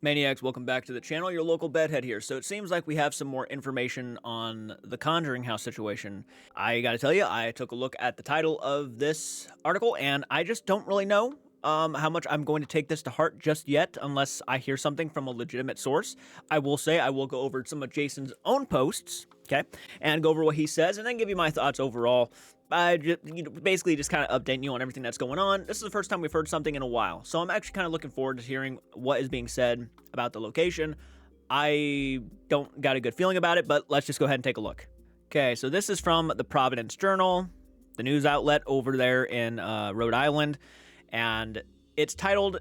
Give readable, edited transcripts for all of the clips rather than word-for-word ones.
Maniacs, welcome back to the channel. Your local bedhead here. So it seems like we have some more information on the Conjuring house situation. I gotta tell you, I took a look at the title of this article, and I just don't really know how much I'm going to take this to heart just yet, unless I hear something from a legitimate source. I will say I will go over some of Jason's own posts, okay, and go over what he says, and then give you my thoughts overall. I just, basically just kind of updating you on everything that's going on. This is the first time we've heard something in a while, so I'm actually kind of looking forward to hearing what is being said about the location. I don't got a good feeling about it, but let's just go ahead and take a look. Okay, so this is from the Providence Journal, the news outlet over there in Rhode Island, and it's titled,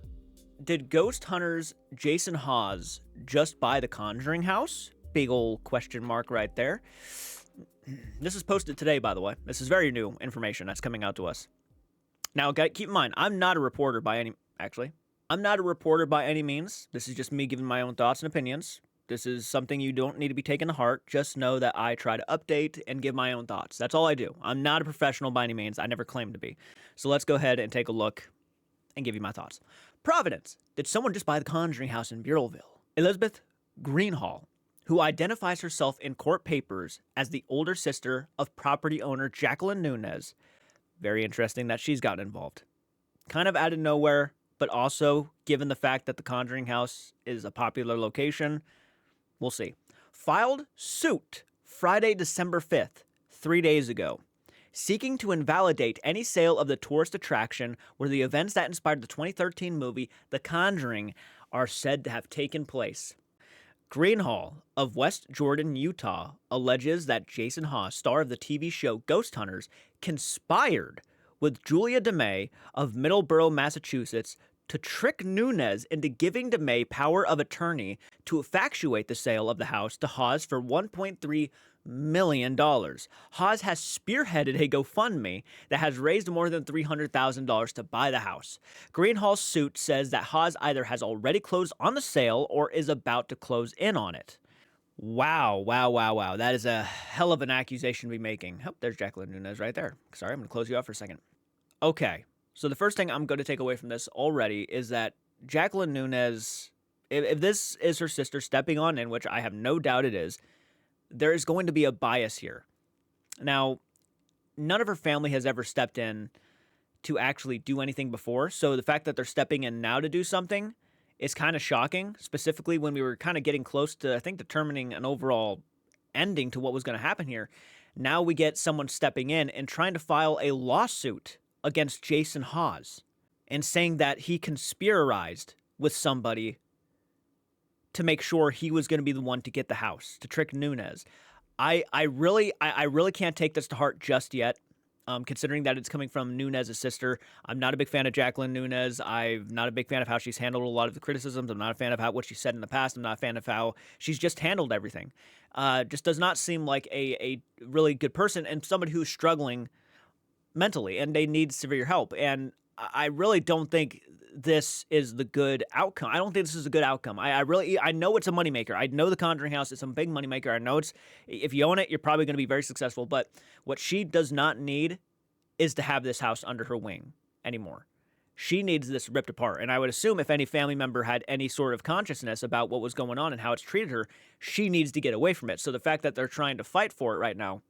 "Did Ghost Hunters Jason Hawes just buy the Conjuring house?" Big ol' question mark right there. This is posted today, by the way. This is very new information that's coming out to us. Now, keep in mind, I'm not a reporter by any means. This is just me giving my own thoughts and opinions. This is something you don't need to be taken to heart. Just know that I try to update and give my own thoughts. That's all I do. I'm not a professional by any means. I never claimed to be. So let's go ahead and take a look and give you my thoughts. Providence. Did someone just buy the Conjuring house in Burrillville? Elizabeth Greenhall, who identifies herself in court papers as the older sister of property owner Jacqueline Nunez. Very interesting that she's gotten involved. Kind of out of nowhere, but also given the fact that the Conjuring house is a popular location, we'll see. Filed suit Friday, December 5th, 3 days ago, seeking to invalidate any sale of the tourist attraction where the events that inspired the 2013 movie The Conjuring are said to have taken place. Greenhall of West Jordan, Utah, alleges that Jason Hawes, star of the TV show Ghost Hunters, conspired with Julia DeMay of Middleborough, Massachusetts, to trick Nunez into giving DeMay power of attorney to effectuate the sale of the house to Hawes for $1.3 million. Hawes has spearheaded a GoFundMe that has raised more than $300,000 to buy the house. Greenhall's suit says that Hawes either has already closed on the sale or is about to close in on it. Wow. That is a hell of an accusation to be making. Oh, there's Jacqueline Nunez right there. Sorry, I'm going to close you off for a second. Okay, so the first thing I'm going to take away from this already is that Jacqueline Nunez, if this is her sister stepping on in, which I have no doubt it is, there is going to be a bias here. Now, none of her family has ever stepped in to actually do anything before, so the fact that they're stepping in now to do something is kind of shocking, specifically when we were kind of getting close to, I think, determining an overall ending to what was going to happen here. Now we get someone stepping in and trying to file a lawsuit against Jason Hawes and saying that he conspired with somebody to make sure he was going to be the one to get the house, to trick Nunez. I really can't take this to heart just yet, considering that it's coming from Nunez's sister. I'm not a big fan of Jacqueline Nunez. I'm not a big fan of how she's handled a lot of the criticisms. I'm not a fan of what she said in the past. I'm not a fan of how she's just handled everything. Just does not seem like a really good person and somebody who's struggling mentally, and they need severe help. And I really don't think this is the good outcome. I don't think this is a good outcome. I know it's a moneymaker. I know the Conjuring house is a big moneymaker. I know if you own it, you're probably going to be very successful. But what she does not need is to have this house under her wing anymore. She needs this ripped apart. And I would assume if any family member had any sort of consciousness about what was going on and how it's treated her, she needs to get away from it. So the fact that they're trying to fight for it right now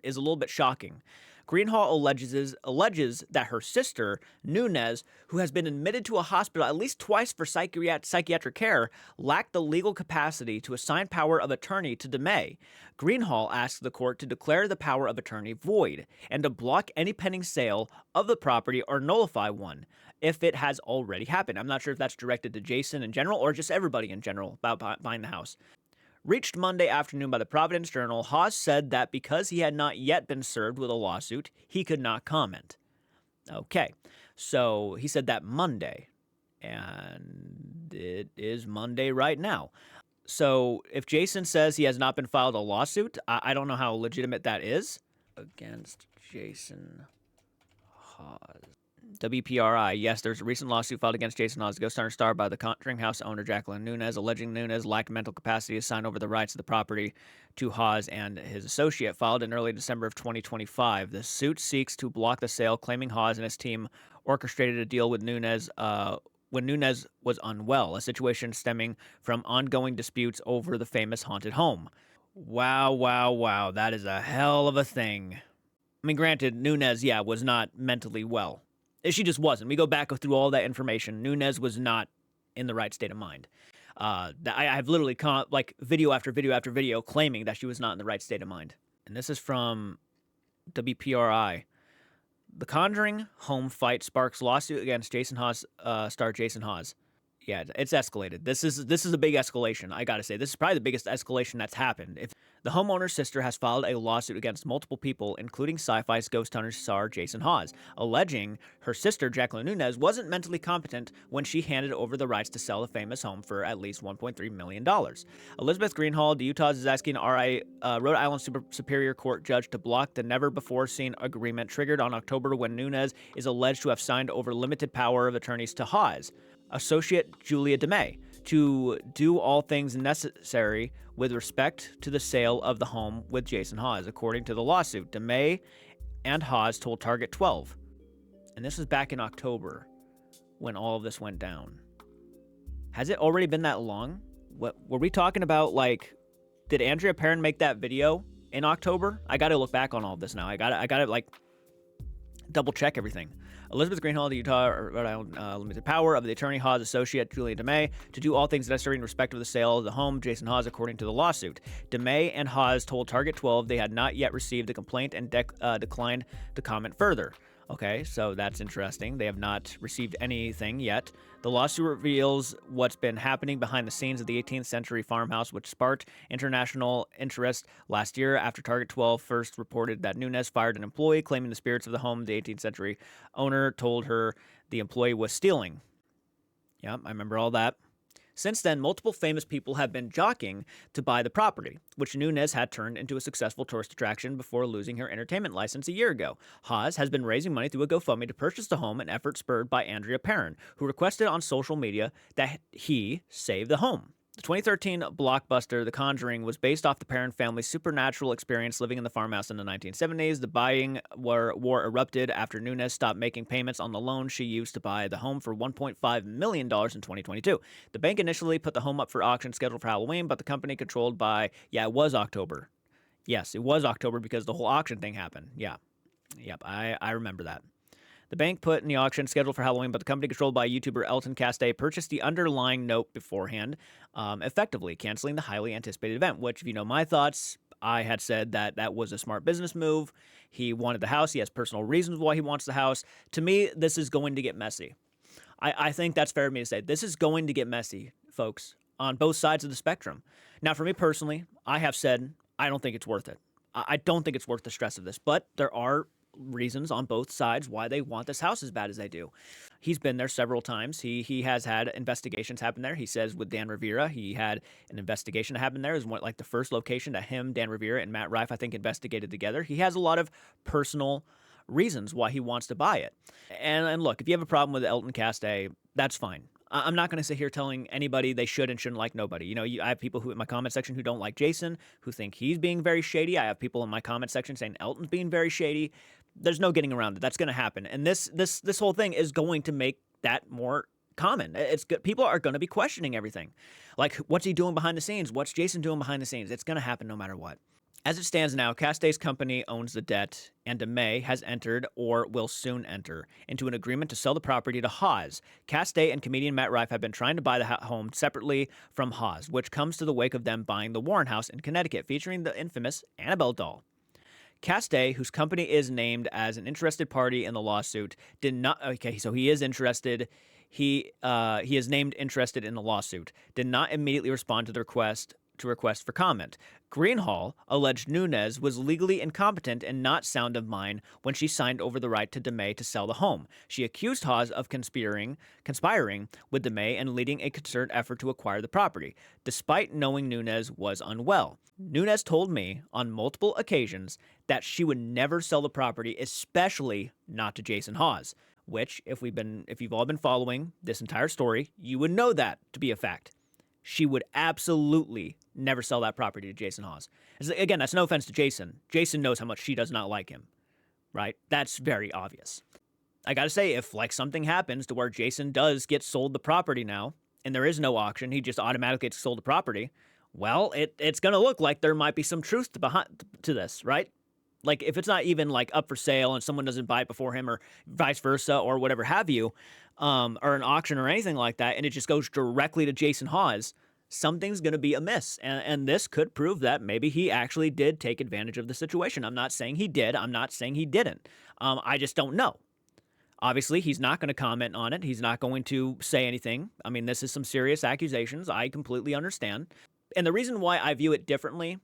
is a little bit shocking. Greenhall alleges that her sister, Nunez, who has been admitted to a hospital at least twice for psychiatric care, lacked the legal capacity to assign power of attorney to DeMay. Greenhall asked the court to declare the power of attorney void and to block any pending sale of the property or nullify one if it has already happened. I'm not sure if that's directed to Jason in general or just everybody in general about buying the house. Reached Monday afternoon by the Providence Journal, Hawes said that because he had not yet been served with a lawsuit, he could not comment. Okay, so he said that Monday, and it is Monday right now. So if Jason says he has not been filed a lawsuit, I don't know how legitimate that is. Against Jason Hawes. WPRI, yes, there's a recent lawsuit filed against Jason Hawes, Ghost Hunter star by the Conjuring house owner Jacqueline Nunez, alleging Nunez lacked mental capacity to sign over the rights of the property to Hawes and his associate, filed in early December of 2025. The suit seeks to block the sale, claiming Hawes and his team orchestrated a deal with Nunez when Nunez was unwell, a situation stemming from ongoing disputes over the famous haunted home. Wow, wow, wow. That is a hell of a thing. I mean, granted, Nunez, yeah, was not mentally well. She just wasn't. We go back through all that information. Nunez was not in the right state of mind. I have literally like video after video after video claiming that she was not in the right state of mind. And this is from WPRI. The Conjuring home fight sparks lawsuit against Jason Hawes star Jason Hawes. Yeah, it's escalated. This is a big escalation. I gotta say, this is probably the biggest escalation that's happened. If the homeowner's sister has filed a lawsuit against multiple people, including Sci-Fi's Ghost Hunter star Jason Hawes, alleging her sister Jacqueline Nunez wasn't mentally competent when she handed over the rights to sell the famous home for at least $1.3 million. Elizabeth Greenhall, the Utah's, is asking Rhode Island Superior Court judge to block the never-before-seen agreement triggered on October when Nunez is alleged to have signed over limited power of attorneys to Hawes. Associate Julia DeMay, to do all things necessary with respect to the sale of the home with Jason Hawes. According to the lawsuit, DeMay and Hawes told Target 12. And this was back in October when all of this went down. Has it already been that long? What were we talking about? Like, did Andrea Perrin make that video in October? I got to look back on all of this now. I got to like double check everything. Elizabeth Greenhall, the Utah Rhode Island limited power of the attorney Hawes associate Julia DeMay to do all things necessary in respect of the sale of the home Jason Hawes, according to the lawsuit. DeMay and Hawes told Target 12 they had not yet received a complaint and declined to comment further. Okay, so that's interesting. They have not received anything yet. The lawsuit reveals what's been happening behind the scenes of the 18th century farmhouse, which sparked international interest last year after Target 12 first reported that Nunez fired an employee claiming the spirits of the home the 18th century owner told her the employee was stealing. Yeah, I remember all that. Since then, multiple famous people have been jockeying to buy the property, which Nunez had turned into a successful tourist attraction before losing her entertainment license a year ago. Hawes has been raising money through a GoFundMe to purchase the home, an effort spurred by Andrea Perrin, who requested on social media that he save the home. The 2013 blockbuster The Conjuring was based off the Perrin family's supernatural experience living in the farmhouse in the 1970s. The buying war erupted after Nunez stopped making payments on the loan she used to buy the home for $1.5 million in 2022. The bank initially put the home up for auction scheduled for Halloween, but the company controlled by, it was October. Yes, it was October because the whole auction thing happened. Yep, I remember that. The bank put in the auction scheduled for Halloween, but the company controlled by YouTuber Elton Castay purchased the underlying note beforehand, effectively canceling the highly anticipated event, which, if you know my thoughts, I had said that that was a smart business move. He wanted the house. He has personal reasons why he wants the house. To me, this is going to get messy. I think that's fair for me to say. This is going to get messy, folks, on both sides of the spectrum. Now, for me personally, I have said I don't think it's worth it. I don't think it's worth the stress of this, but there are reasons on both sides why they want this house as bad as they do. He's been there several times. He has had investigations happen there. He says with Dan Rivera, he had an investigation that happened there. It was like the first location that him, Dan Rivera, and Matt Rife, I think, investigated together. He has a lot of personal reasons why he wants to buy it. And look, if you have a problem with Elton Castay, that's fine. I'm not going to sit here telling anybody they should and shouldn't like nobody. You know, I have people who in my comment section who don't like Jason, who think he's being very shady. I have people in my comment section saying Elton's being very shady. There's no getting around it. That's going to happen. And this whole thing is going to make that more common. It's good. People are going to be questioning everything. Like, what's he doing behind the scenes? What's Jason doing behind the scenes? It's going to happen no matter what. As it stands now, Castay's company owns the debt, and DeMay has entered, or will soon enter, into an agreement to sell the property to Hawes. Castay and comedian Matt Rife have been trying to buy the home separately from Hawes, which comes to the wake of them buying the Warren House in Connecticut, featuring the infamous Annabelle doll. Castay, whose company is named as an interested party in the lawsuit, did not. Okay, so he is interested. He is named interested in the lawsuit. Did not immediately respond to the request for comment. Greenhall alleged Nunez was legally incompetent and not sound of mind when she signed over the right to DeMay to sell the home. She accused Hawes of conspiring with DeMay and leading a concerted effort to acquire the property, despite knowing Nunez was unwell. Nunez told me on multiple occasions that she would never sell the property, especially not to Jason Hawes, which, if you've all been following this entire story, you would know that to be a fact. She would absolutely never sell that property to Jason Hawes. Again, that's no offense to Jason. Jason knows how much she does not like him, right? That's very obvious. I gotta say, if like something happens to where Jason does get sold the property now, and there is no auction, he just automatically gets sold the property. Well, it's gonna look like there might be some truth to this, right? Like if it's not even like up for sale and someone doesn't buy it before him, or vice versa, or whatever have you, or an auction or anything like that, and it just goes directly to Jason Hawes, something's going to be amiss. And this could prove that maybe he actually did take advantage of the situation. I'm not saying he did. I'm not saying he didn't. I just don't know. Obviously, he's not going to comment on it. He's not going to say anything. I mean, this is some serious accusations. I completely understand. And the reason why I view it differently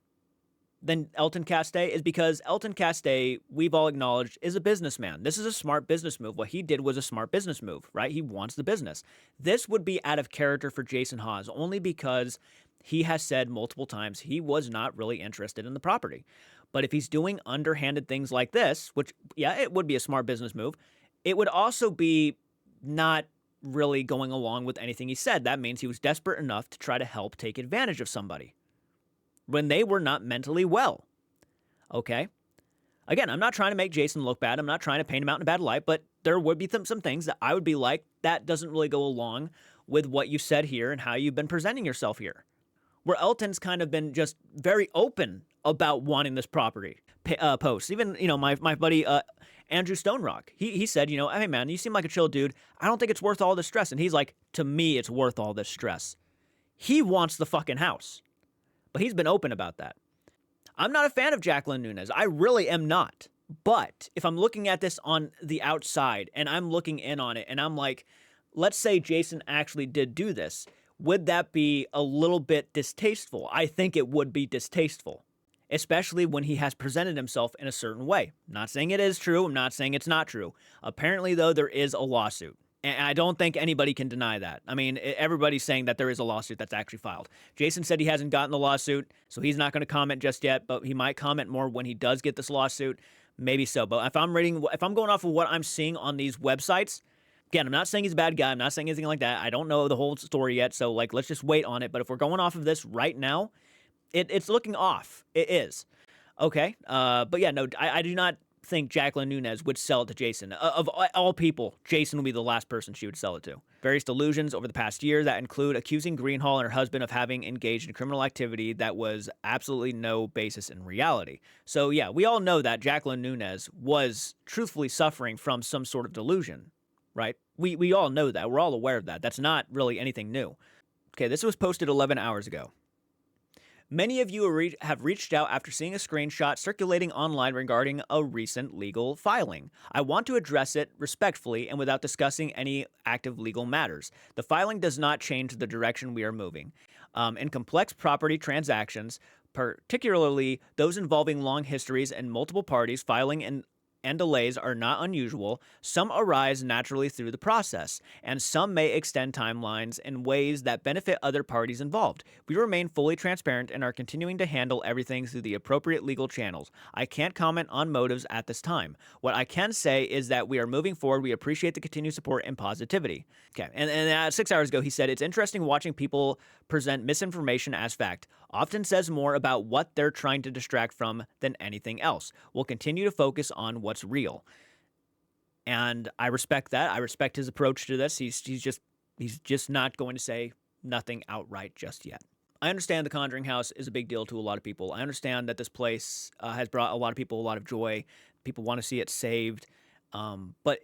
than Elton Castee is because Elton Castee, we've all acknowledged, is a businessman. This is a smart business move. What he did was a smart business move, right? He wants the business. This would be out of character for Jason Hawes only because he has said multiple times he was not really interested in the property. But if he's doing underhanded things like this, which, yeah, it would be a smart business move, it would also be not really going along with anything he said. That means he was desperate enough to try to help take advantage of somebody when they were not mentally well. Okay? Again, I'm not trying to make Jason look bad. I'm not trying to paint him out in a bad light, but there would be some things that I would be like, that doesn't really go along with what you said here and how you've been presenting yourself here. Where Elton's kind of been just very open about wanting this property post. Even, my buddy Andrew Stonerock, he said, hey man, you seem like a chill dude. I don't think it's worth all this stress. And he's like, to me, it's worth all this stress. He wants the fucking house. But he's been open about that. I'm not a fan of Jacqueline Nunez. I really am not. But if I'm looking at this on the outside and I'm looking in on it and I'm like, let's say Jason actually did do this, would that be a little bit distasteful? I think it would be distasteful, especially when he has presented himself in a certain way. I'm not saying it is true. I'm not saying it's not true. Apparently, though, there is a lawsuit. And I don't think anybody can deny that. I mean, everybody's saying that there is a lawsuit that's actually filed. Jason said he hasn't gotten the lawsuit, so he's not going to comment just yet, but he might comment more when he does get this lawsuit. Maybe so. But if I'm going off of what I'm seeing on these websites, again, I'm not saying he's a bad guy. I'm not saying anything like that. I don't know the whole story yet, so let's just wait on it. But if we're going off of this right now, it's looking off. It is. Okay. But yeah, no, I do not think Jacqueline Nunez would sell it to Jason. Of all people, Jason would be the last person she would sell it to. Various delusions over the past year that include accusing Greenhall and her husband of having engaged in criminal activity that was absolutely no basis in reality. So yeah, we all know that Jacqueline Nunez was truthfully suffering from some sort of delusion, right? We all know that. We're all aware of that. That's not really anything new. Okay, this was posted 11 hours ago. Many of you have reached out after seeing a screenshot circulating online regarding a recent legal filing. I want to address it respectfully and without discussing any active legal matters. The filing does not change the direction we are moving. In complex property transactions, particularly those involving long histories and multiple parties, filing and delays are not unusual. Some arise naturally through the process, and some may extend timelines in ways that benefit other parties involved. We remain fully transparent and are continuing to handle everything through the appropriate legal channels. I can't comment on motives at this time. What I can say is that we are moving forward. We appreciate the continued support and positivity. Okay, and 6 hours ago, he said, it's interesting watching people present misinformation as fact. Often says more about what they're trying to distract from than anything else. We'll continue to focus on what's real. And I respect that. I respect his approach to this. He's just not going to say nothing outright just yet. I understand the Conjuring house is a big deal to a lot of people. I understand that this place has brought a lot of people a lot of joy. People want to see it saved. But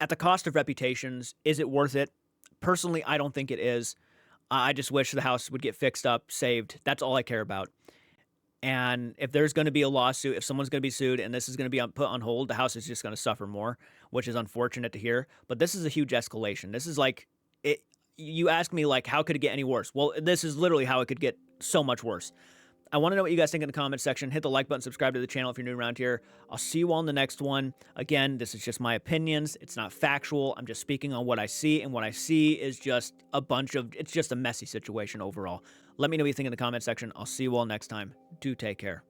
at the cost of reputations, is it worth it? Personally, I don't think it is. I just wish the house would get fixed up, saved. That's all I care about. And if there's going to be a lawsuit, if someone's going to be sued and this is going to be put on hold, the house is just going to suffer more, which is unfortunate to hear. But this is a huge escalation. This is like, you ask me, how could it get any worse? Well, this is literally how it could get so much worse. I want to know what you guys think in the comment section. Hit the like button, subscribe to the channel if you're new around here. I'll see you all in the next one. Again, this is just my opinions. It's not factual. I'm just speaking on what I see, and what I see is just it's just a messy situation overall. Let me know what you think in the comment section. I'll see you all next time. Do take care.